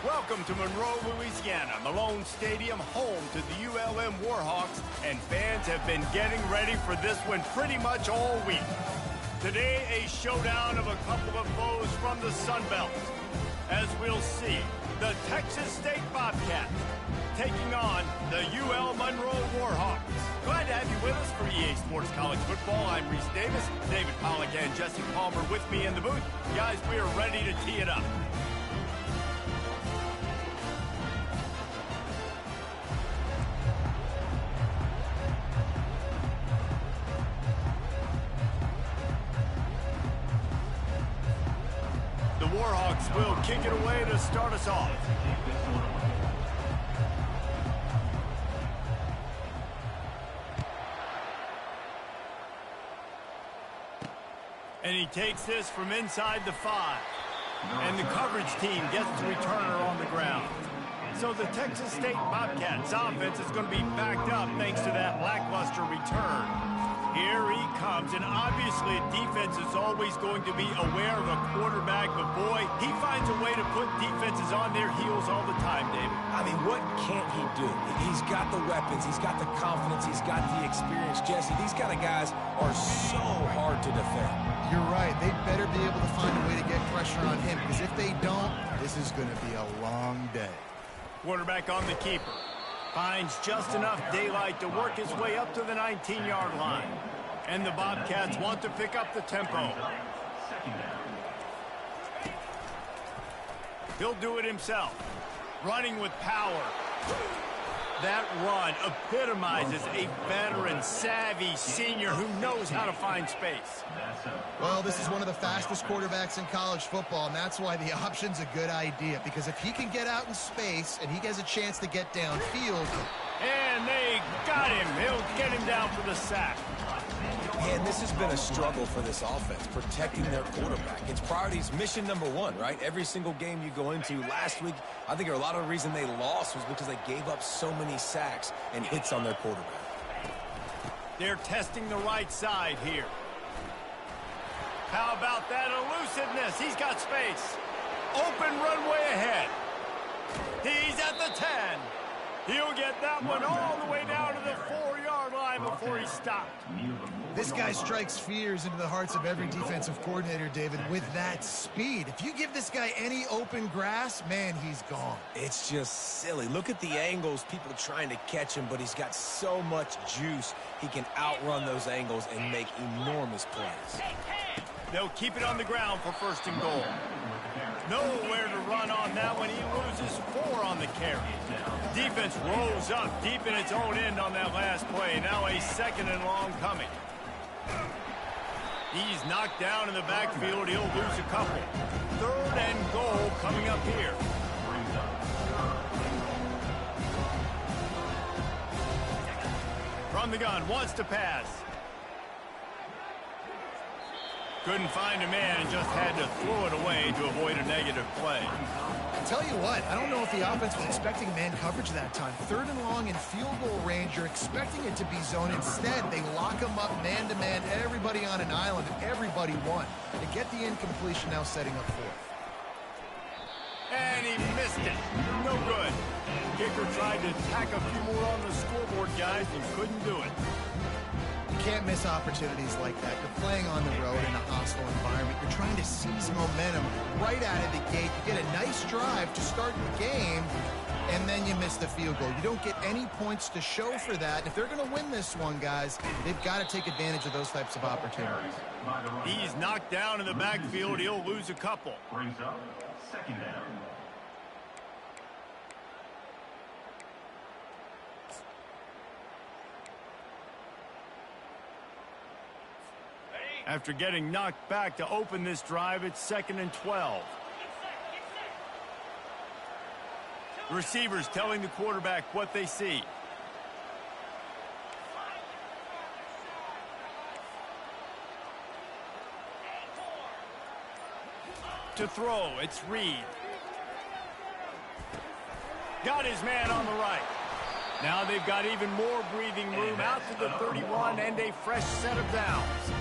Welcome to Monroe, Louisiana, Malone Stadium, home to the ULM Warhawks, and fans have been getting ready for this one pretty much all week. Today, a showdown of a couple of foes from the Sun Belt. As we'll see, the Texas State Bobcats taking on the UL Monroe Warhawks. Glad to have you with us for EA Sports College Football. I'm Reese Davis, David Pollack and Jesse Palmer with me in the booth. Guys, we are ready to tee it up. The Warhawks will kick it away to start us off. And he takes this from inside the 5. And the coverage team gets the returner on the ground. So the Texas State Bobcats offense is going to be backed up thanks to that lackluster return. Here he comes, and obviously defense is always going to be aware of a quarterback, but boy, he finds a way to put defenses on their heels all the time, David. I mean, what can't he do? He's got the weapons, he's got the confidence, he's got the experience. Jesse, these kind of guys are so hard to defend. You're right. They better be able to find a way to get pressure on him, because if they don't, this is going to be a long day. Quarterback on the keeper. Finds just enough daylight to work his way up to the 19-yard line. And the Bobcats want to pick up the tempo. He'll do it himself. Running with power. That run epitomizes a veteran, savvy senior who knows how to find space. Well, this is one of the fastest quarterbacks in college football, and that's why the option's a good idea, because if he can get out in space and he has a chance to get downfield. And they got him. He'll get him down for the sack. And this has been a struggle for this offense, protecting their quarterback. It's priorities mission number one, right? Every single game you go into. Last week, I think a lot of the reason they lost was because they gave up so many sacks and hits on their quarterback. They're testing the right side here. How about that elusiveness? He's got space. Open runway ahead. He's at the 10. He'll get that one all the way down to the 4-yard line before he stopped. This guy strikes fears into the hearts of every defensive coordinator, David, with that speed. If you give this guy any open grass, man, he's gone. It's just silly. Look at the angles, people trying to catch him, but he's got so much juice. He can outrun those angles and make enormous plays. They'll keep it on the ground for 1st and goal. Nowhere to run on that one. He loses 4 on the carry. Defense rolls up deep in its own end on that last play. Now a 2nd and long coming. He's knocked down in the backfield. He'll lose a couple. 3rd and goal coming up here. From the gun, wants to pass. Couldn't find a man and just had to throw it away to avoid a negative play. I'll tell you what, I don't know if the offense was expecting man coverage that time. 3rd and long in field goal range, you're expecting it to be zone. Instead, they lock them up man-to-man, everybody on an island, and everybody won. They get the incompletion, now setting up 4th. And he missed it. No good. Kicker tried to tack a few more on the scoreboard, guys, and couldn't do it. You can't miss opportunities like that. You're playing on the road in a hostile environment. You're trying to seize momentum right out of the gate. You get a nice drive to start the game, and then you miss the field goal. You don't get any points to show for that. And if they're going to win this one, guys, they've got to take advantage of those types of opportunities. He's knocked down in the backfield. He'll lose a couple. Brings up 2nd down. After getting knocked back to open this drive, it's 2nd and 12. The receivers telling the quarterback what they see. To throw, it's Reed. Got his man on the right. Now they've got even more breathing room out to the 31 and a fresh set of downs.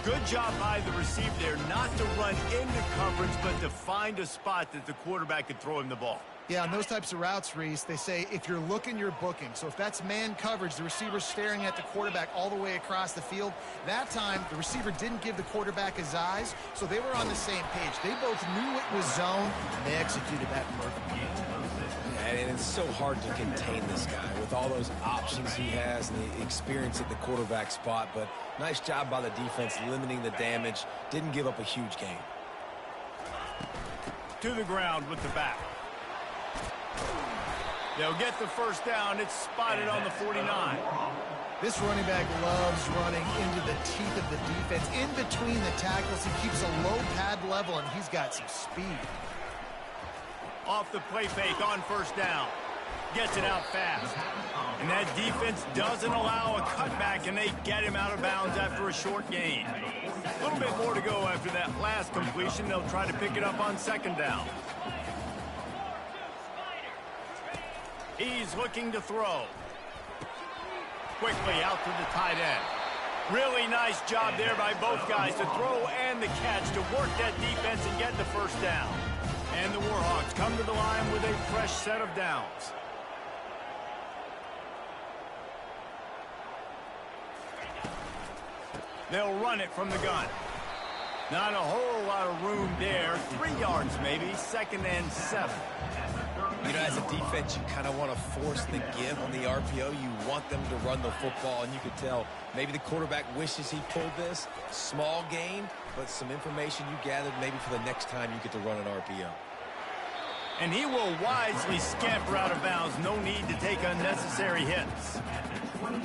Good job by the receiver there not to run into coverage, but to find a spot that the quarterback could throw him the ball. Yeah, on those types of routes, Reese, they say if you're looking, you're booking. So if that's man coverage, the receiver's staring at the quarterback all the way across the field. That time, the receiver didn't give the quarterback his eyes, so they were on the same page. They both knew it was zone, and they executed that perfectly. And it's so hard to contain this guy with all those options he has and the experience at the quarterback spot. But nice job by the defense limiting the damage. Didn't give up a huge gain. To the ground with the back. They'll get the first down. It's spotted on the 49. This running back loves running into the teeth of the defense. In between the tackles, he keeps a low pad level, and he's got some speed. Off the play fake on first down. Gets it out fast. And that defense doesn't allow a cutback, and they get him out of bounds after a short gain. A little bit more to go after that last completion. They'll try to pick it up on second down. He's looking to throw. Quickly out to the tight end. Really nice job there by both guys to throw and the catch to work that defense and get the first down. And the Warhawks come to the line with a fresh set of downs. They'll run it from the gun. Not a whole lot of room there. 3 yards maybe, 2nd and 7. You know, as a defense, you kind of want to force the give on the RPO. You want them to run the football, and you could tell maybe the quarterback wishes he pulled this. Small gain, but some information you gathered maybe for the next time you get to run an RPO. And he will wisely scamper out of bounds. No need to take unnecessary hits.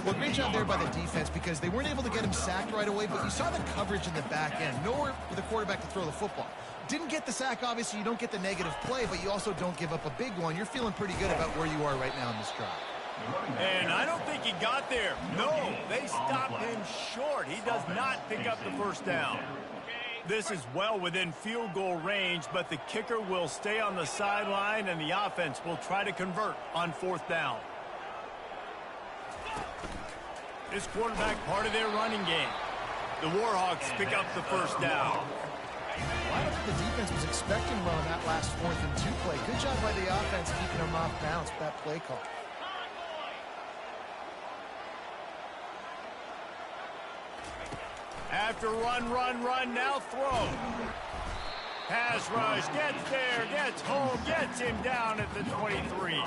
Well, great job there by the defense because they weren't able to get him sacked right away, but you saw the coverage in the back end. Nowhere for the quarterback to throw the football. Didn't get the sack, obviously. You don't get the negative play, but you also don't give up a big one. You're feeling pretty good about where you are right now in this drive. And I don't think he got there. No, they stopped him short. He does not pick up the first down. This is well within field goal range, but the kicker will stay on the sideline, and the offense will try to convert on 4th down. This quarterback part of their running game. The Warhawks pick up the first down. I don't think the defense was expecting him on that last 4th and 2 play. Good job by the offense keeping him off bounds with that play call. After run, now throw. Pass rush, gets there, gets home, gets him down at the 23.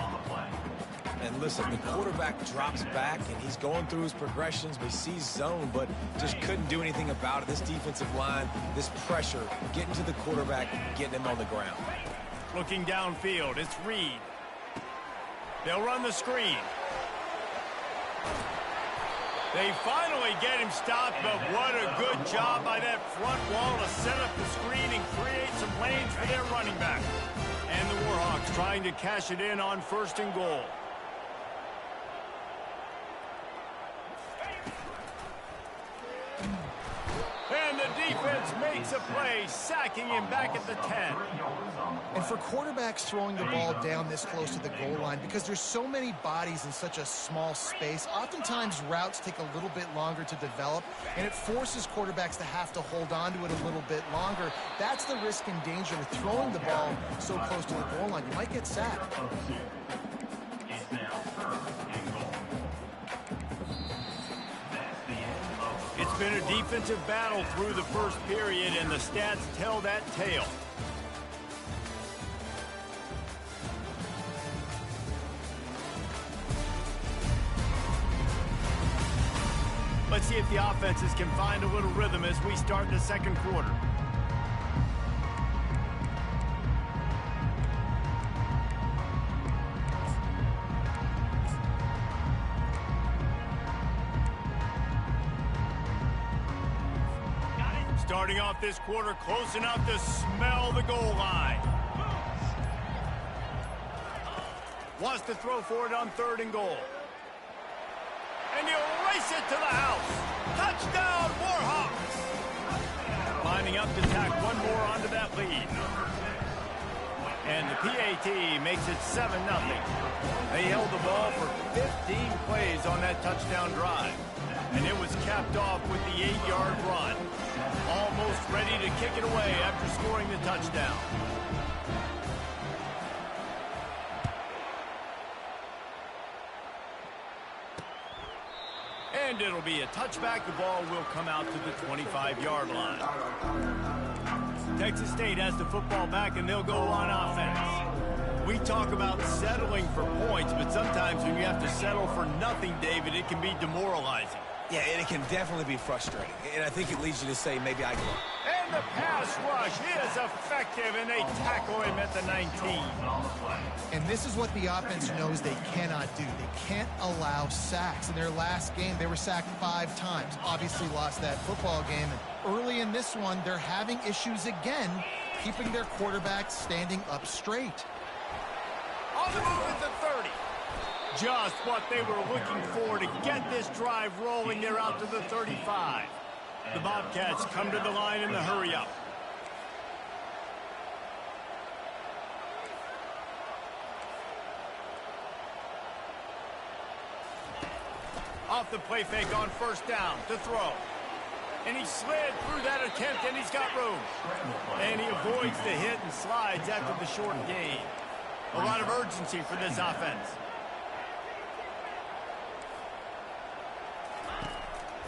And listen, the quarterback drops back, and he's going through his progressions. We see zone, but just couldn't do anything about it. This defensive line, this pressure, getting to the quarterback, getting him on the ground. Looking downfield, it's Reed. They'll run the screen. They finally get him stopped, but what a good job by that front wall to set up the screen and create some lanes for their running back. And the Warhawks trying to cash it in on 1st and goal. And the defense makes a play, sacking him back at the 10. And for quarterbacks throwing the ball down this close to the goal line, because there's so many bodies in such a small space, oftentimes routes take a little bit longer to develop, and it forces quarterbacks to have to hold on to it a little bit longer. That's the risk and danger with throwing the ball so close to the goal line. You might get sacked. It's been a defensive battle through the first period, and the stats tell that tale. Let's see if the offenses can find a little rhythm as we start the 2nd quarter. Starting off this quarter close enough to smell the goal line. Wants to throw for it on 3rd and goal. And he'll race it to the house. Touchdown, Warhawks! Lining up to tack one more onto that lead. And the PAT makes it 7-0. They held the ball for 15 plays on that touchdown drive. And it was capped off with the 8-yard run. Almost ready to kick it away after scoring the touchdown. And it'll be a touchback. The ball will come out to the 25-yard line. Texas State has the football back, and they'll go on offense. We talk about settling for points, but sometimes when you have to settle for nothing, David, it can be demoralizing. Yeah, and it can definitely be frustrating. And I think it leads you to say, maybe I can. And the pass rush is effective, and they tackle him at the 19. And this is what the offense knows they cannot do. They can't allow sacks. In their last game, they were sacked 5 times. Obviously lost that football game. And early in this one, they're having issues again, keeping their quarterback standing up straight. On the move at the 30. Just what they were looking for to get this drive rolling. They're out to the 35. The Bobcats come to the line in the hurry-up. Off the play fake on first down to throw. And he slid through that attempt, and he's got room. And he avoids the hit and slides after the short gain. A lot of urgency for this offense.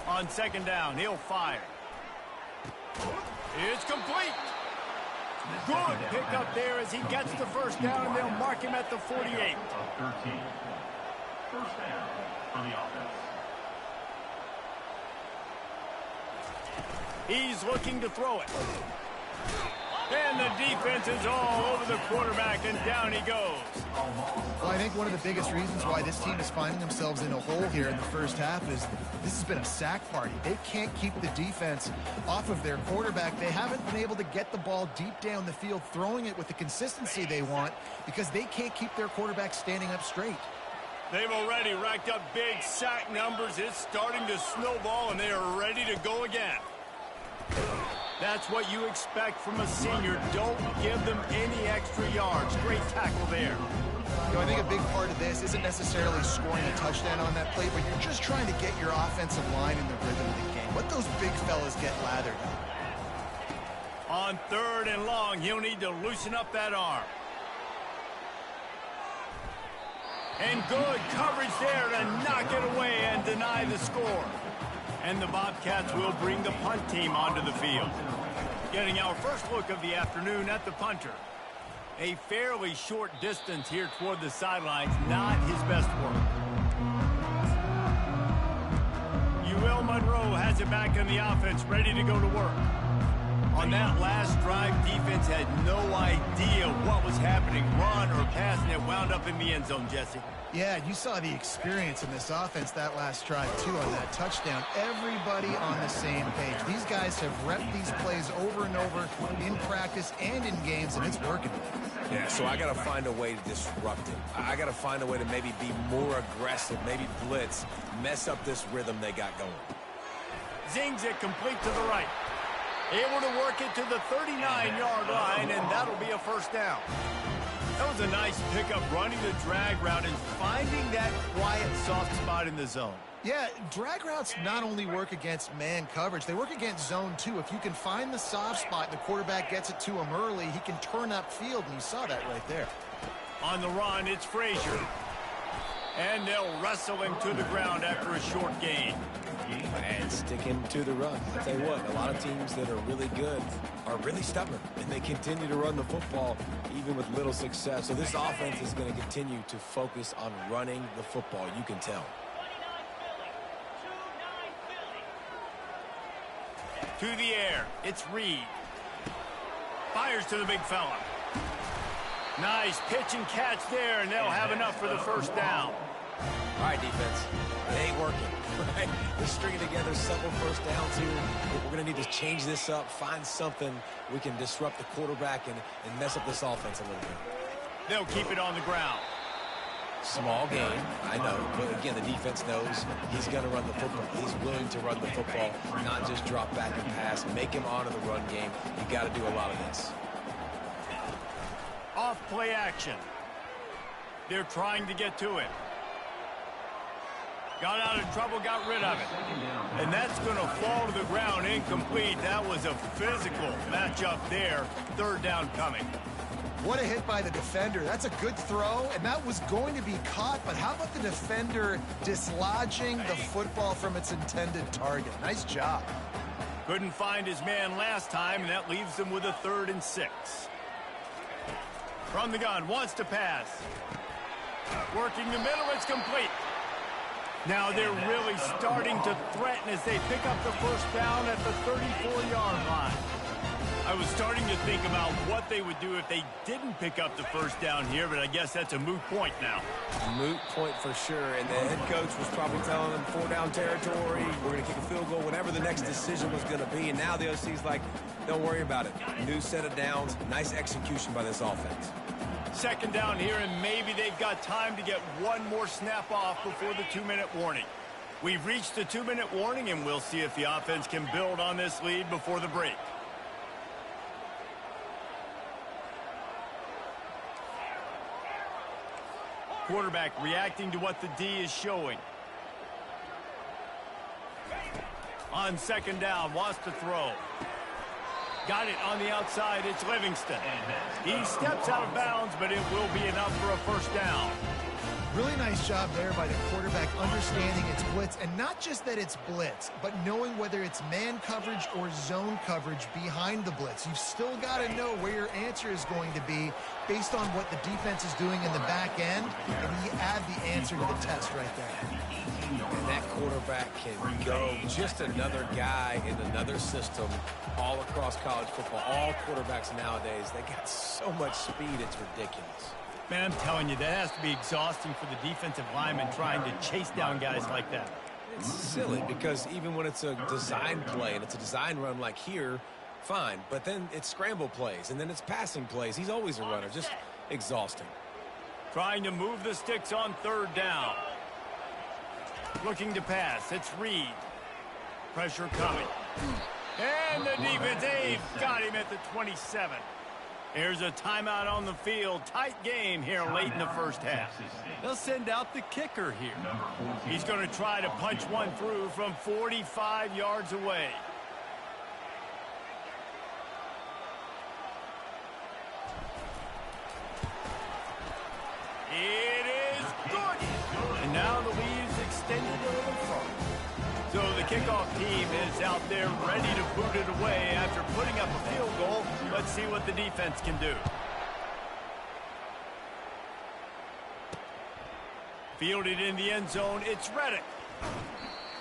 On second down, he'll fire. It's complete. Good pickup there as he gets the first down, and they'll mark him at the 48. 13. First down for the offense. He's looking to throw it. And the defense is all over the quarterback, and down he goes. Well, I think one of the biggest reasons why this team is finding themselves in a hole here in the first half is this has been a sack party. They can't keep the defense off of their quarterback. They haven't been able to get the ball deep down the field, throwing it with the consistency they want because they can't keep their quarterback standing up straight. They've already racked up big sack numbers. It's starting to snowball, and they are ready to go again. That's what you expect from a senior. Don't give them any extra yards. Great tackle there. You know, I think a big part of this isn't necessarily scoring a touchdown on that play, but you're just trying to get your offensive line in the rhythm of the game. Let those big fellas get lathered up. On third and long, he'll need to loosen up that arm. And good coverage there to knock it away and deny the score. And the Bobcats will bring the punt team onto the field. Getting our first look of the afternoon at the punter. A fairly short distance here toward the sidelines, not his best work. UL Monroe has it back in the offense, ready to go to work. On that last drive, defense had no idea what was happening, run or pass, and it wound up in the end zone, Jesse. Yeah, you saw the experience in this offense that last drive, too, on that touchdown. Everybody on the same page. These guys have repped these plays over and over in practice and in games, and it's working. Yeah, so I got to find a way to disrupt it. I got to find a way to maybe be more aggressive, maybe blitz, mess up this rhythm they got going. Zings it complete to the right. Able to work it to the 39-yard line, and that'll be a first down. That was a nice pickup, running the drag route and finding that quiet, soft spot in the zone. Yeah, drag routes not only work against man coverage, they work against zone too. If you can find the soft spot, the quarterback gets it to him early, he can turn upfield, and you saw that right there. On the run, it's Frazier. And they'll wrestle him to the ground after a short gain. And stick him to the run. I'll tell you what, a lot of teams that are really good are really stubborn, and they continue to run the football even with little success. So this offense is going to continue to focus on running the football. You can tell. To the air, it's Reed. Fires to the big fella. Nice pitch and catch there, and they'll have enough for the first down. All right, defense. It ain't working. Right? We're stringing together several first downs here. We're going to need to change this up, find something we can disrupt the quarterback and mess up this offense a little bit. They'll keep it on the ground. Small game, I know, but again, the defense knows he's going to run the football. He's willing to run the football, not just drop back and pass, make him honor the run game. You got to do a lot of this. Off play action. They're trying to get to it. Got out of trouble, got rid of it. And that's going to fall to the ground incomplete. That was a physical matchup there. Third down coming. What a hit by the defender. That's a good throw, and that was going to be caught, but how about the defender dislodging the football from its intended target? Nice job. Couldn't find his man last time, and that leaves him with a 3rd and 6. From the gun, wants to pass. Working the middle, it's complete. Now they're really starting to threaten as they pick up the first down at the 34-yard line. I was starting to think about what they would do if they didn't pick up the first down here, but I guess that's a moot point now. Moot point for sure, and the head coach was probably telling them 4-down territory, we're going to kick a field goal, whatever the next decision was going to be, and now the OC's like, don't worry about it. New set of downs, nice execution by this offense. 2nd down here, and maybe they've got time to get one more snap off before the 2-minute warning. We've reached the 2-minute warning, and we'll see if the offense can build on this lead before the break. Quarterback reacting to what the D is showing. On 2nd down, wants to throw. Got it on the outside, it's Livingston. He steps out of bounds, but it will be enough for a first down. Really nice job there by the quarterback understanding it's blitz, and not just that it's blitz, but knowing whether it's man coverage or zone coverage behind the blitz. You've still got to know where your answer is going to be based on what the defense is doing in the back end, and you add the answer to the test right there. And that quarterback can go just another guy in another system all across college football. All quarterbacks nowadays, they got so much speed, it's ridiculous. Man, I'm telling you, that has to be exhausting for the defensive lineman trying to chase down guys like that. It's silly because even when it's a design play and it's a design run like here, fine. But then it's scramble plays and then it's passing plays. He's always a runner. Just exhausting. Trying to move the sticks on 3rd down. Looking to pass. It's Reed. Pressure coming. And the defense, they've got him at the 27. Here's a timeout on the field. Tight game here late in the first half. They'll send out the kicker here. He's going to try to punch one through from 45 yards away. It is good. And now the lead is extended a little further. So the kickoff team is out there ready to boot it away after putting up a field goal. Let's see what the defense can do. Fielded in the end zone, it's Reddick.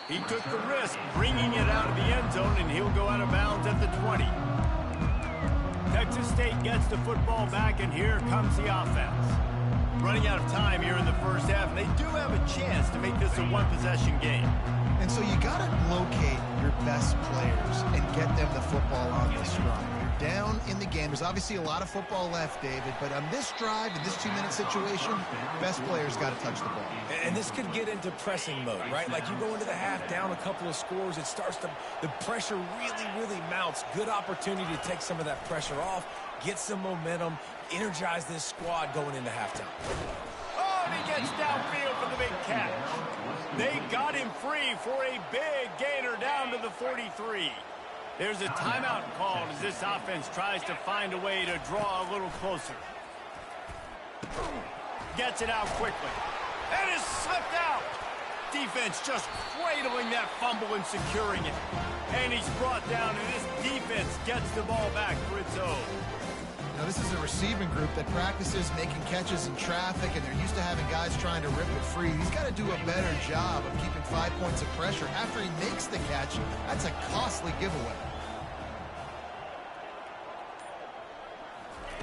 He took the risk bringing it out of the end zone, and he'll go out of bounds at the 20. Texas State gets the football back, and here comes the offense. Running out of time here in the first half, and they do have a chance to make this a one-possession game. And so you got to locate your best players and get them the football on this drive. You're down in the game. There's obviously a lot of football left, David, but on this drive, in this 2-minute situation, best players got to touch the ball. And this could get into pressing mode, right? Like you go into the half down a couple of scores, it starts to, the pressure really mounts. Good opportunity to take some of that pressure off, get some momentum, energize this squad going into halftime. Oh, and he gets downfield for the big catch. They got him free for a big gainer down to the 43. There's a timeout called as this offense tries to find a way to draw a little closer. Gets it out quickly. And is slipped out. Defense just cradling that fumble and securing it. And he's brought down, and this defense gets the ball back for its own. Now, this is a receiving group that practices making catches in traffic, and they're used to having guys trying to rip it free. He's got to do a better job of keeping 5 points of pressure. After he makes the catch, that's a costly giveaway.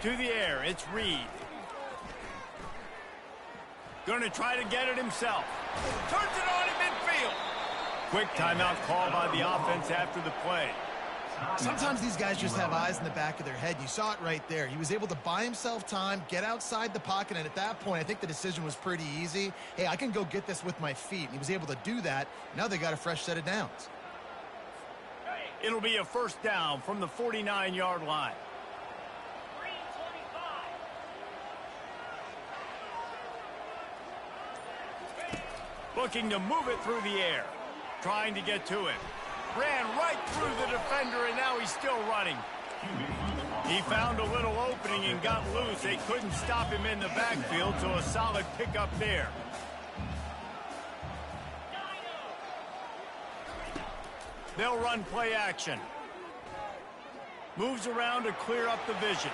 To the air, it's Reed. Going to try to get it himself. Turns it on in midfield. Quick timeout call by the offense after the play. Sometimes these guys just have eyes in the back of their head. You saw it right there. He was able to buy himself time, get outside the pocket, and at that point, I think the decision was pretty easy. Hey, I can go get this with my feet. And he was able to do that. Now they got a fresh set of downs. It'll be a first down from the 49-yard line. Looking to move it through the air. Trying to get to it. Ran right through the defender, and now he's still running. He found a little opening and got loose. They couldn't stop him in the backfield, so a solid pickup there. They'll run play action. Moves around to clear up the vision.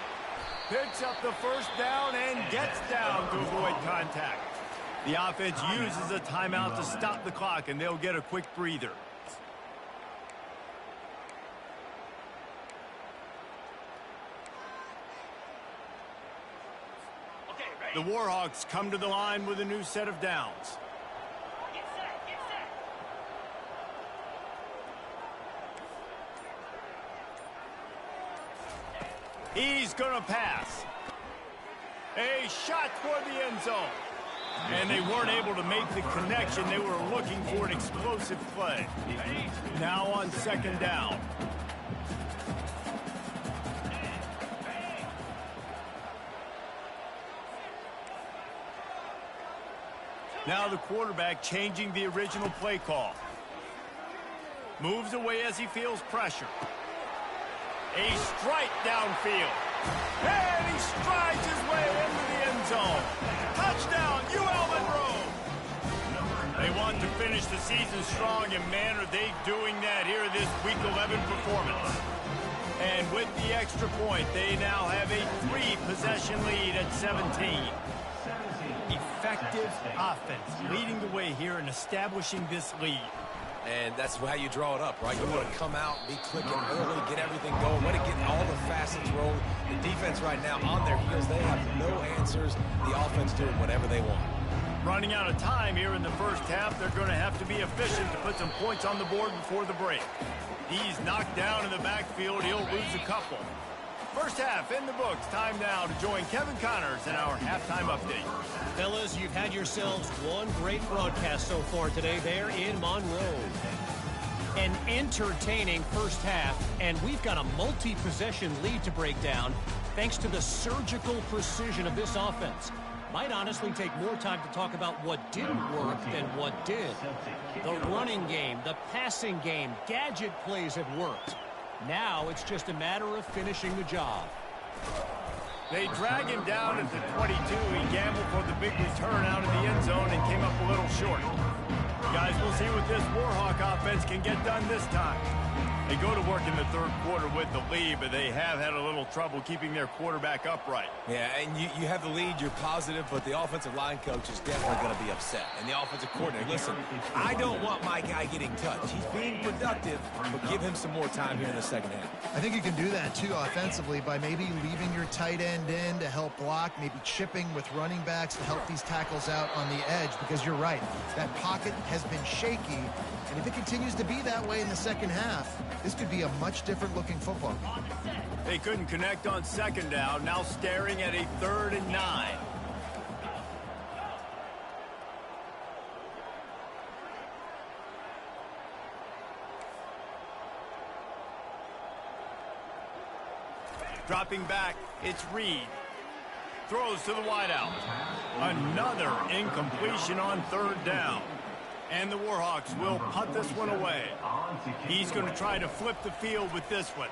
Picks up the first down and gets down to avoid contact. The offense uses a timeout to stop the clock, and they'll get a quick breather. The Warhawks come to the line with a new set of downs. He's going to pass. A shot toward the end zone. And they weren't able to make the connection. They were looking for an explosive play. Now on second down. Now the quarterback changing the original play call. Moves away as he feels pressure. A strike downfield. And he strides his way into the end zone. Touchdown, UL Monroe. They want to finish the season strong, and man, are they doing that here this Week 11 performance. And with the extra point, they now have a 3-possession lead at 17. Effective offense leading the way here and establishing this lead. And that's how you draw it up, right? You want to come out, be clicking early, get everything going, let it get all the facets rolling. The defense right now on their heels, they have no answers. The offense doing whatever they want. Running out of time here in the first half, they're going to have to be efficient to put some points on the board before the break. He's knocked down in the backfield. He'll lose a couple. First half in the books. Time now to join Kevin Connors in our halftime update. Fellas, you've had yourselves one great broadcast so far today there in Monroe. An entertaining first half, and we've got a multi-possession lead to break down thanks to the surgical precision of this offense. Might honestly take more time to talk about what didn't work than what did. The running game, the passing game, gadget plays have worked. Now it's just a matter of finishing the job. They drag him down at the 22. He gambled for the big return out of the end zone and came up a little short. Guys, we'll see what this Warhawk offense can get done this time. They go to work in the third quarter with the lead, but they have had a little trouble keeping their quarterback upright. Yeah, and you have the lead, you're positive, but the offensive line coach is definitely going to be upset. And the offensive coordinator, listen, I don't want my guy getting touched. He's being productive, but give him some more time here in the second half. I think you can do that, too, offensively, by maybe leaving your tight end in to help block, maybe chipping with running backs to help these tackles out on the edge, because you're right. That pocket has been shaky, and if it continues to be that way in the second half, this could be a much different looking football. They couldn't connect on second down, now staring at a 3rd and 9. Dropping back, it's Reed. Throws to the wideout. Another incompletion on 3rd down. And the Warhawks will punt this one away. He's going to try to flip the field with this one.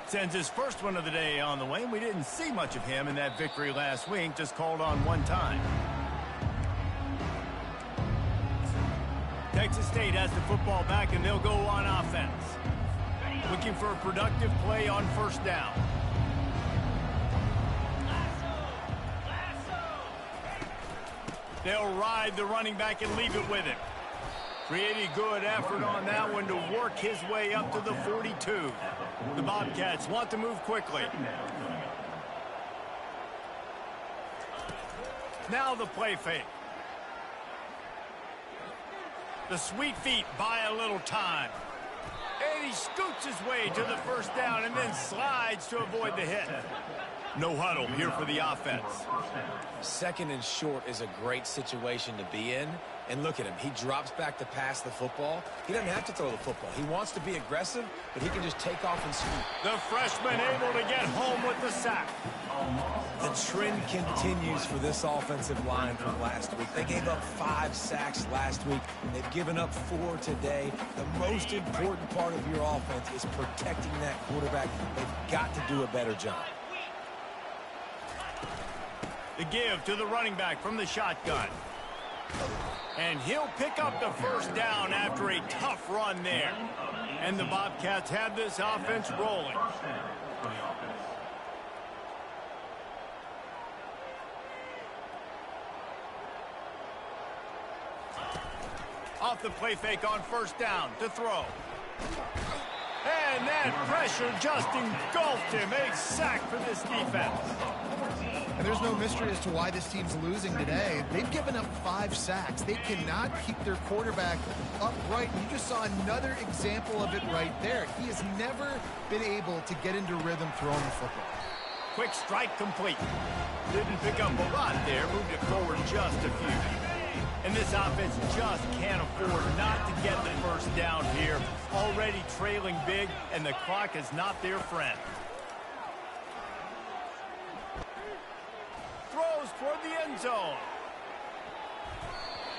Sends his first one of the day on the way. We didn't see much of him in that victory last week, just called on one time. Texas State has the football back, and they'll go on offense. Looking for a productive play on first down. They'll ride the running back and leave it with him. Pretty good effort on that one to work his way up to the 42. The Bobcats want to move quickly. Now the play fake. The sweet feet buy a little time. And he scoots his way to the first down and then slides to avoid the hit. No huddle here for the offense. Second and short is a great situation to be in. And look at him. He drops back to pass the football. He doesn't have to throw the football. He wants to be aggressive, but he can just take off and scoot. The freshman able to get home with the sack. The trend continues for this offensive line from last week. They gave up 5 sacks last week. They've given up 4 today. The most important part of your offense is protecting that quarterback. They've got to do a better job. The give to the running back from the shotgun. And he'll pick up the first down after a tough run there. And the Bobcats have this offense rolling. Off the play fake on first down to throw. And that pressure just engulfed him. A sack for this defense. And there's no mystery as to why this team's losing today. They've given up 5 sacks. They cannot keep their quarterback upright. You just saw another example of it right there. He has never been able to get into rhythm throwing the football. Quick strike complete. Didn't pick up a lot there. Moved it forward just a few. And this offense just can't afford not to get the first down here. Already trailing big, and the clock is not their friend. Throws toward the end zone.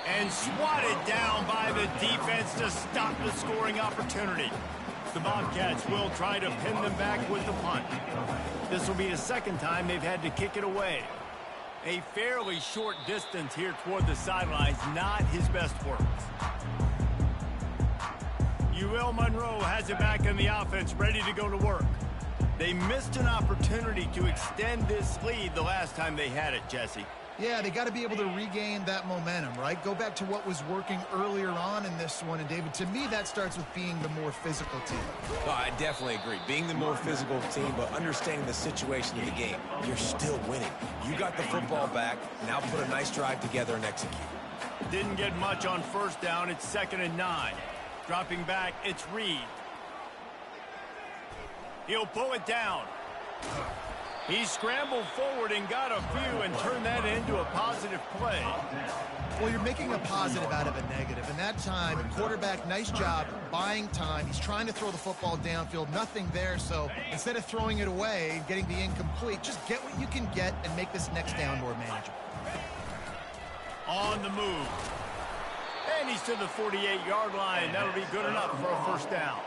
And swatted down by the defense to stop the scoring opportunity. The Bobcats will try to pin them back with the punt. This will be the second time they've had to kick it away. A fairly short distance here toward the sidelines, not his best work. UL Monroe has it back in the offense, ready to go to work. They missed an opportunity to extend this lead the last time they had it, Jesse. Yeah, they got to be able to regain that momentum, right? Go back to what was working earlier on in this one. And, David, to me, that starts with being the more physical team. Oh, I definitely agree. Being the more physical team, but understanding the situation of the game. You're still winning. You got the football back. Now put a nice drive together and execute. Didn't get much on first down. It's 2nd and 9. Dropping back, it's Reed. He'll pull it down. He scrambled forward and got a few and turned that into a positive play. Well, you're making a positive out of a negative. And that time, the quarterback, nice job buying time. He's trying to throw the football downfield. Nothing there. So instead of throwing it away and getting the incomplete, just get what you can get and make this next down more manageable. On the move. And he's to the 48-yard line. That'll be good enough for a first down.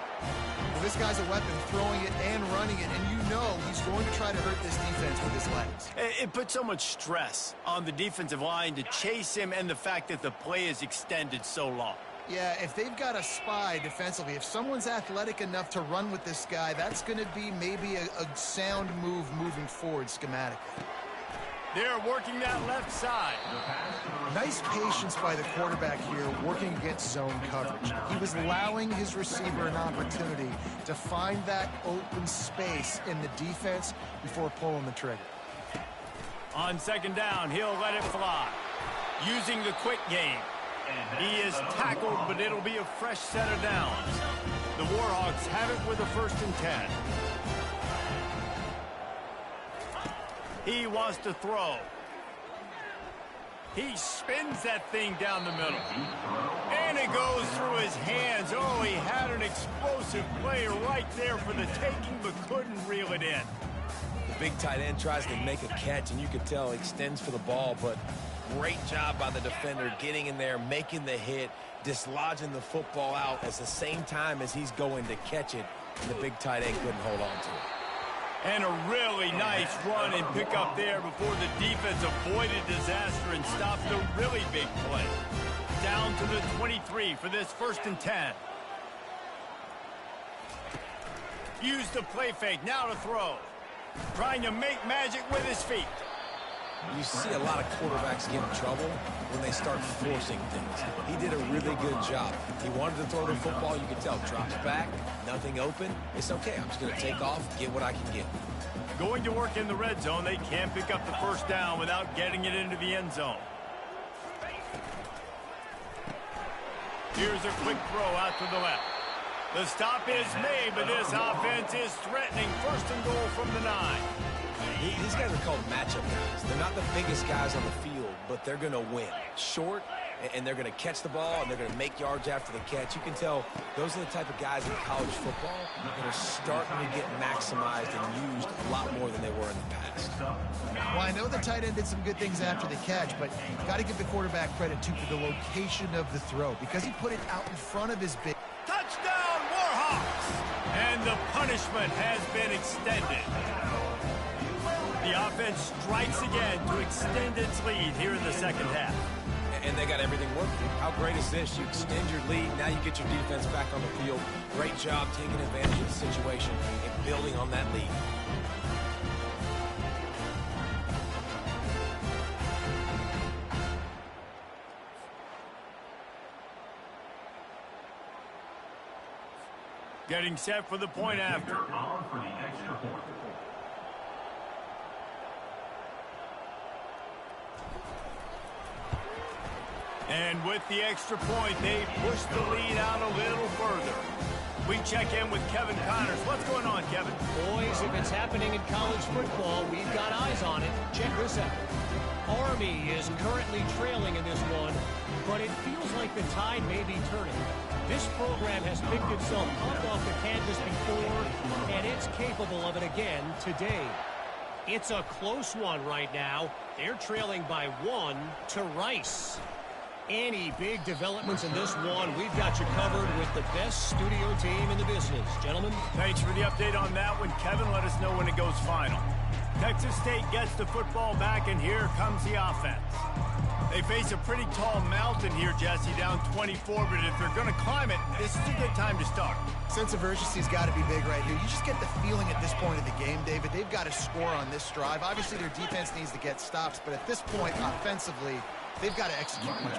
Well, this guy's a weapon, throwing it and running it, and you know he's going to try to hurt this defense with his legs. It puts so much stress on the defensive line to chase him, and the fact that the play is extended so long. Yeah, if they've got a spy defensively, if someone's athletic enough to run with this guy, that's going to be maybe a sound move moving forward schematically. They're working that left side. Nice patience by the quarterback here working against zone coverage. He was allowing his receiver an opportunity to find that open space in the defense before pulling the trigger. On 2nd down, he'll let it fly. Using the quick game. He is tackled, but it'll be a fresh set of downs. The Warhawks have it with a 1st and 10. He wants to throw. He spins that thing down the middle. And it goes through his hands. Oh, he had an explosive play right there for the taking, but couldn't reel it in. The big tight end tries to make a catch, and you can tell he extends for the ball, but great job by the defender getting in there, making the hit, dislodging the football out at the same time as he's going to catch it, and the big tight end couldn't hold on to it. And a really nice run and pick up there before the defense avoided disaster and stopped the really big play. Down to the 23 for this 1st and 10. Use the play fake, now to throw. Trying to make magic with his feet. You see a lot of quarterbacks get in trouble when they start forcing things. He did a really good job. He wanted to throw the football. You can tell. Drops back, nothing open. It's okay. I'm just going to take off, get what I can get. Going to work in the red zone. They can't pick up the first down without getting it into the end zone. Here's a quick throw out to the left. The stop is made, but this offense is threatening. 1st and goal from the 9. These guys are called matchup guys. They're not the biggest guys on the field, but they're going to win. Short, and they're going to catch the ball, and they're going to make yards after the catch. You can tell those are the type of guys in college football that are starting to get maximized and used a lot more than they were in the past. Well, I know the tight end did some good things after the catch, but you got to give the quarterback credit, too, for the location of the throw, because he put it out in front of his big. Touchdown, Warhawks! And the punishment has been extended. The offense strikes again to extend its lead here in the second half. And they got everything working. How great is this? You extend your lead, now you get your defense back on the field. Great job taking advantage of the situation and building on that lead. Getting set for the point after. On for the extra point. And with the extra point, they push the lead out a little further. We check in with Kevin Connors. What's going on, Kevin? Boys, if it's happening in college football, we've got eyes on it. Check this out. Army is currently trailing in this one, but it feels like the tide may be turning. This program has picked itself up off the canvas before, and it's capable of it again today. It's a close one right now. They're trailing by 1 to Rice. Any big developments in this one, we've got you covered with the best studio team in the business. Gentlemen. Thanks for the update on that one, Kevin. Let us know when it goes final. Texas State gets the football back, and here comes the offense. They face a pretty tall mountain here, Jesse, down 24, but if they're going to climb it, this is a good time to start. Sense of urgency's got to be big right here. You just get the feeling at this point of the game, David, they've got to score on this drive. Obviously, their defense needs to get stops, but at this point, offensively, they've got to execute much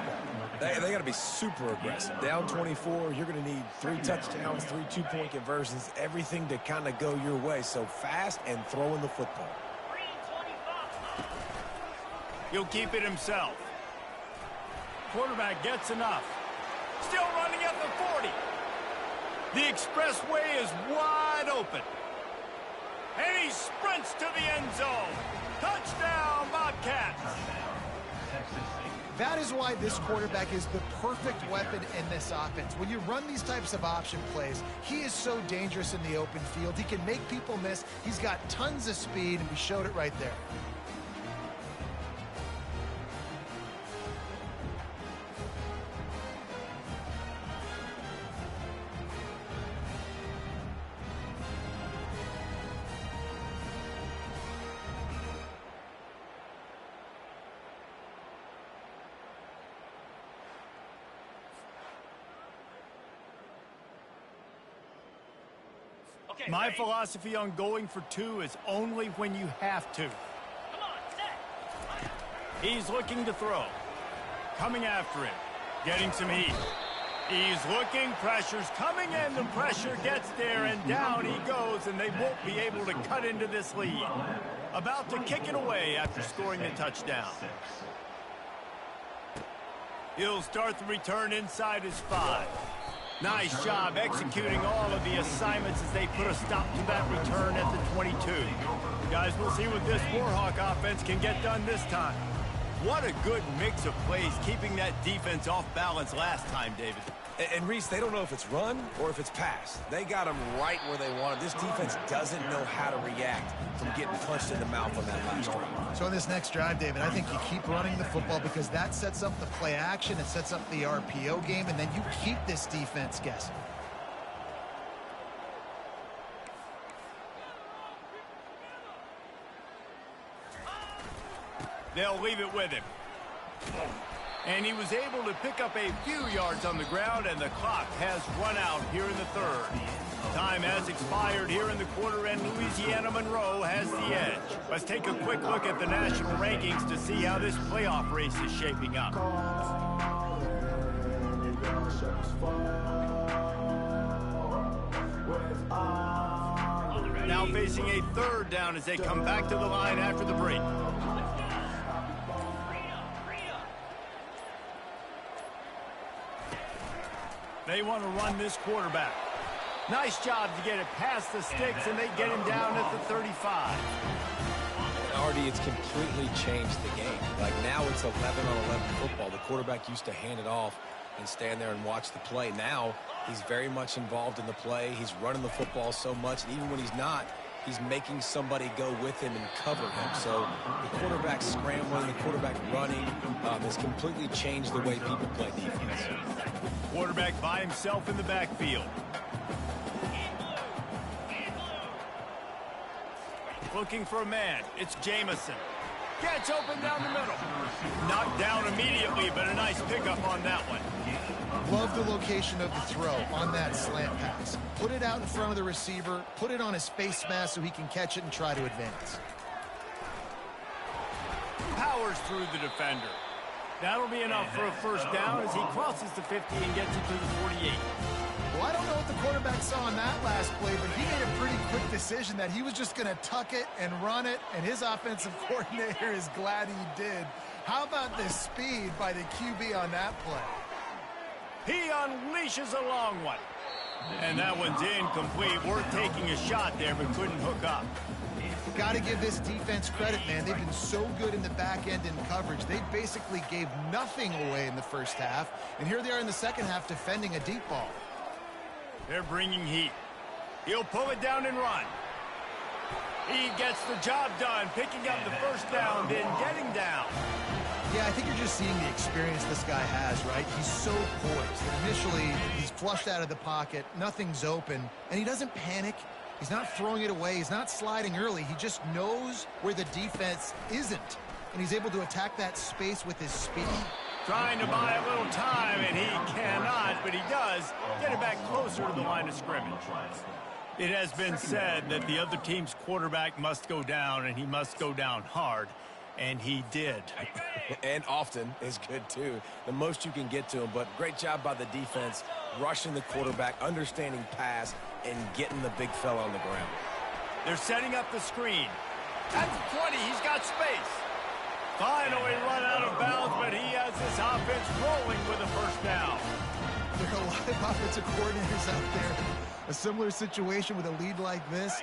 better. They got to be super aggressive. Down 24, you're going to need 3 touchdowns, 3 two-point conversions, everything to kind of go your way. So fast and throwing the football. He'll keep it himself. Quarterback gets enough. Still running at the 40. The expressway is wide open. And he sprints to the end zone. Touchdown, Bobcats. That is why this quarterback is the perfect weapon in this offense. When you run these types of option plays, he is so dangerous in the open field. He can make people miss. He's got tons of speed, and we showed it right there. My philosophy on going for 2 is only when you have to. He's looking to throw. Coming after him. Getting some heat. He's looking. Pressure's coming in. The pressure gets there, and down he goes, and they won't be able to cut into this lead. About to kick it away after scoring the touchdown. He'll start the return inside his 5. Nice job executing all of the assignments as they put a stop to that return at the 22. Guys, we'll see what this Warhawk offense can get done this time. What a good mix of plays, keeping that defense off balance last time, David. And Reese, they don't know if it's run or if it's pass. They got them right where they want it. This defense doesn't know how to react from getting punched in the mouth on that last drive. So in this next drive, David, I think you keep running the football because that sets up the play action, it sets up the RPO game, and then you keep this defense guessing. They'll leave it with him. And he was able to pick up a few yards on the ground, and the clock has run out here in the third. Time has expired here in the quarter, and Louisiana Monroe has the edge. Let's take a quick look at the national rankings to see how this playoff race is shaping up. Now facing a third down as they come back to the line after the break. They want to run this quarterback. Nice job to get it past the sticks, and they get him down at the 35. RD, it's completely changed the game. Like now it's 11-on-11 football. The quarterback used to hand it off and stand there and watch the play. Now he's very much involved in the play. He's running the football so much, and even when he's not, he's making somebody go with him and cover him. So the quarterback scrambling, the quarterback running has completely changed the way people play defense. Quarterback by himself in the backfield. Looking for a man. It's Jamison. Gets open down the middle. Knocked down immediately, but a nice pickup on that one. Love the location of the throw on that slant pass. Put it out in front of the receiver, put it on his face mask so he can catch it and try to advance. Powers through the defender. That'll be enough for a first down as he crosses the 50 and gets it to the 48. Well, I don't know what the quarterback saw on that last play, but he made a pretty quick decision that he was just going to tuck it and run it, and his offensive coordinator is glad he did. How about the speed by the QB on that play? He unleashes a long one. And that one's incomplete. Worth taking a shot there, but couldn't hook up. Got to give this defense credit, man. They've been so good in the back end in coverage. They basically gave nothing away in the first half, and here they are in the second half defending a deep ball. They're bringing heat. He'll pull it down and run. He gets the job done, picking up the first down, then getting down. Yeah, I think you're just seeing the experience this guy has, right? He's so poised. Initially, he's flushed out of the pocket, nothing's open, and he doesn't panic. He's not throwing it away. He's not sliding early. He just knows where the defense isn't, and he's able to attack that space with his speed. Trying to buy a little time, and he cannot, but he does get it back closer to the line of scrimmage. It has been said that the other team's quarterback must go down, and he must go down hard, and he did. And often is good, too. The most you can get to him, but great job by the defense, rushing the quarterback, understanding pass, and getting the big fella on the ground. They're setting up the screen. At the 20, he's got space. Finally run out of bounds, but he has this offense rolling with a first down. There are a lot of offensive coordinators out there. A similar situation with a lead like this,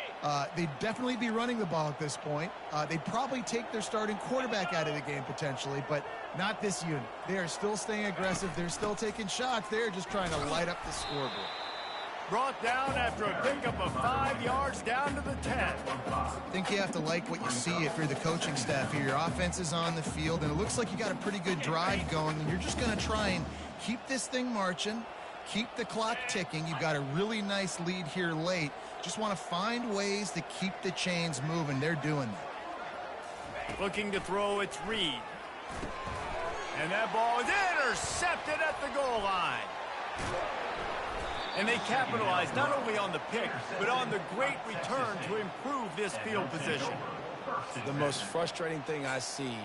they'd definitely be running the ball at this point. They'd probably take their starting quarterback out of the game potentially, but not this unit. They are still staying aggressive. They're still taking shots. They're just trying to light up the scoreboard. Brought down after a pickup of 5 yards down to the 10. I think you have to like what you see if you're the coaching staff here. Your offense is on the field, and it looks like you got a pretty good drive going, and you're just going to try and keep this thing marching, keep the clock ticking. You've got a really nice lead here late. Just want to find ways to keep the chains moving. They're doing that. Looking to throw, it's Reed. And that ball is intercepted at the goal line. And they capitalize not only on the pick, but on the great return to improve this field position. The most frustrating thing I see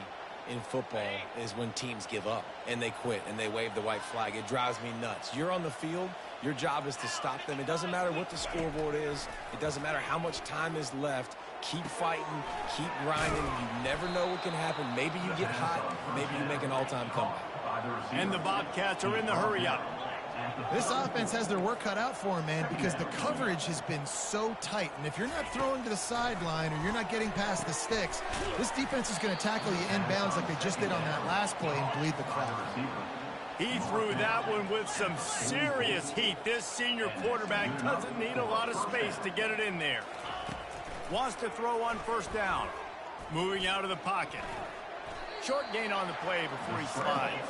in football is when teams give up and they quit and they wave the white flag. It drives me nuts. You're on the field. Your job is to stop them. It doesn't matter what the scoreboard is. It doesn't matter how much time is left. Keep fighting. Keep grinding. You never know what can happen. Maybe you get hot. Maybe you make an all-time comeback. And the Bobcats are in the hurry-up. This offense has their work cut out for them, man, because the coverage has been so tight. And if you're not throwing to the sideline or you're not getting past the sticks, this defense is going to tackle you inbounds like they just did on that last play and bleed the clock. He threw that one with some serious heat. This senior quarterback doesn't need a lot of space to get it in there. Wants to throw on first down. Moving out of the pocket. Short gain on the play before he slides.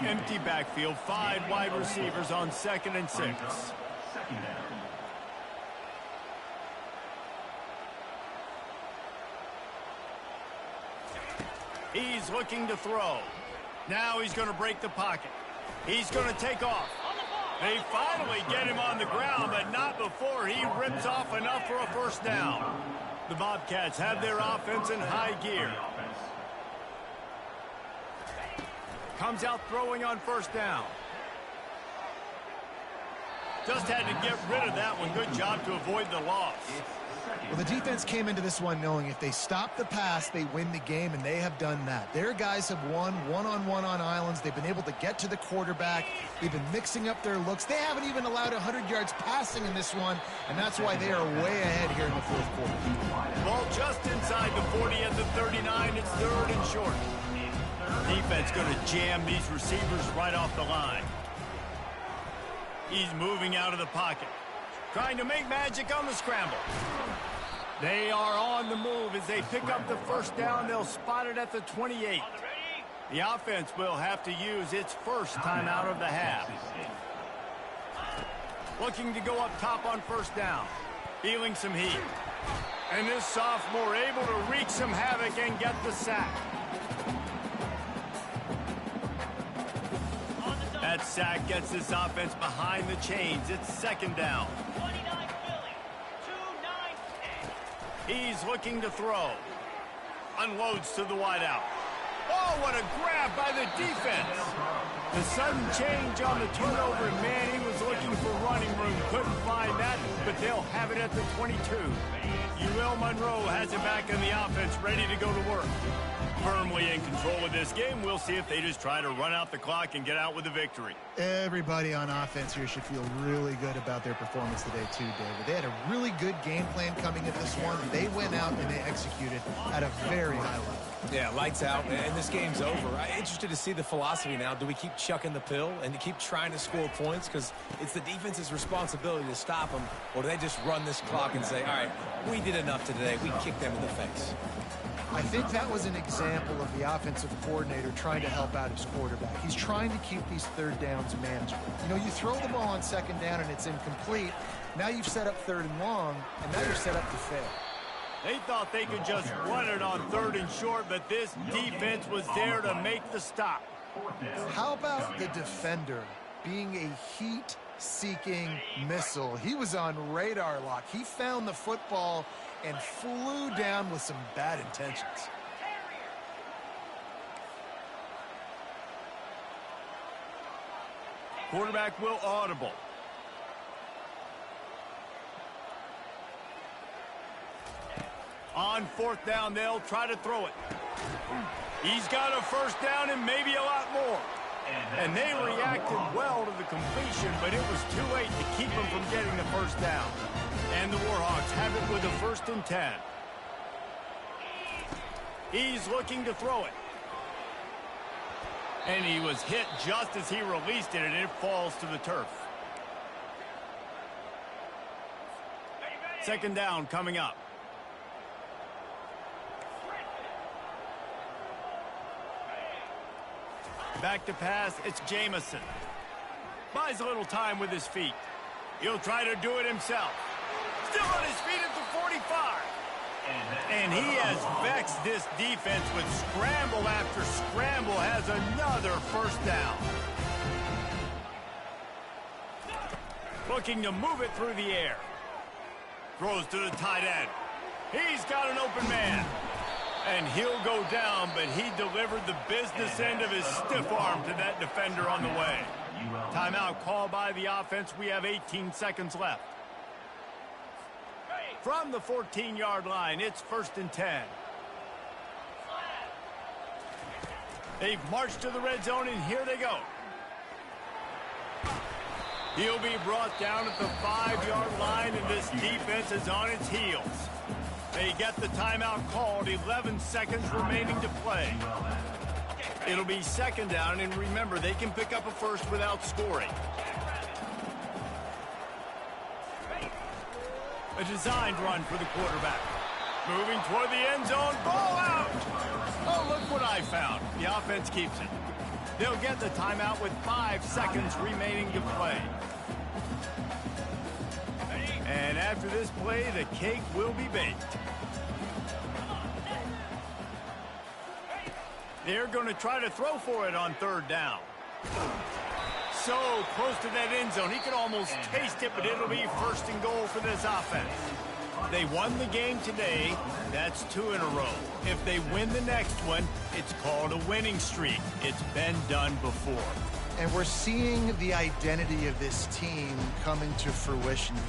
Empty backfield, 5 wide receivers on 2nd and 6. He's looking to throw. Now he's going to break the pocket. He's going to take off. They finally get him on the ground, but not before he rips off enough for a first down. The Bobcats have their offense in high gear. Comes out throwing on first down. Just had to get rid of that one. Good job to avoid the loss. Well, the defense came into this one knowing if they stop the pass, they win the game, and they have done that. Their guys have won one-on-one on islands. They've been able to get to the quarterback. They've been mixing up their looks. They haven't even allowed 100 yards passing in this one, and that's why they are way ahead here in the fourth quarter. Ball just inside the 40 at the 39. It's third and short. Defense going to jam these receivers right off the line. He's moving out of the pocket, trying to make magic on the scramble. They are on the move as they pick up the first down. They'll spot it at the 28. The offense will have to use its first timeout of the half. Looking to go up top on first down. Feeling some heat. And this sophomore able to wreak some havoc and get the sack. That sack gets this offense behind the chains. It's second down. He's looking to throw. Unloads to the wideout. Oh, what a grab by the defense. The sudden change on the turnover, and man, he was looking for running room. Couldn't find that, but they'll have it at the 22. UL Monroe has it back in the offense, ready to go to work. Firmly in control of this game. We'll see if they just try to run out the clock and get out with a victory. Everybody on offense here should feel really good about their performance today too, David. They had a really good game plan coming at this one. They went out and they executed at a very high level. Yeah, lights out, and this game's over. I'm interested to see the philosophy now. Do we keep chucking the pill and keep trying to score points because it's the defense's responsibility to stop them, or do they just run this clock and say, all right, we did enough today. We kicked them in the face. I think that was an example of the offensive coordinator trying to help out his quarterback. He's trying to keep these third downs manageable. You know, you throw the ball on second down and it's incomplete. Now you've set up third and long, and now you're set up to fail. They thought they could just run it on third and short, but this defense was there to make the stop. How about the defender being a heat-seeking missile? He was on radar lock. He found the football and flew down with some bad intentions. Quarterback will audible. On fourth down, they'll try to throw it. He's got a first down and maybe a lot more. And they reacted well to the completion, but it was too late to keep them from getting the first down. And the Warhawks have it with a 1st and 10. He's looking to throw it. And he was hit just as he released it, and it falls to the turf. Second down coming up. Back to pass, it's Jamison. Buys a little time with his feet. He'll try to do it himself. Still on his feet at the 45. And he has vexed this defense with scramble after scramble, has another first down. Looking to move it through the air. Throws to the tight end. He's got an open man. And he'll go down, but he delivered the business end of his stiff arm to that defender on the way. Timeout called by the offense. We have 18 seconds left. From the 14-yard line, it's 1st and 10. They've marched to the red zone, and here they go. He'll be brought down at the 5-yard line, and this defense is on its heels. They get the timeout called, 11 seconds remaining to play. It'll be second down, and remember, they can pick up a first without scoring. A designed run for the quarterback. Moving toward the end zone, ball out! Oh, look what I found. The offense keeps it. They'll get the timeout with 5 seconds remaining to play. And after this play, the cake will be baked. They're going to try to throw for it on third down. So close to that end zone. He could almost taste it, but it'll be 1st and goal for this offense. They won the game today. That's 2 in a row. If they win the next one, it's called a winning streak. It's been done before. And we're seeing the identity of this team coming to fruition.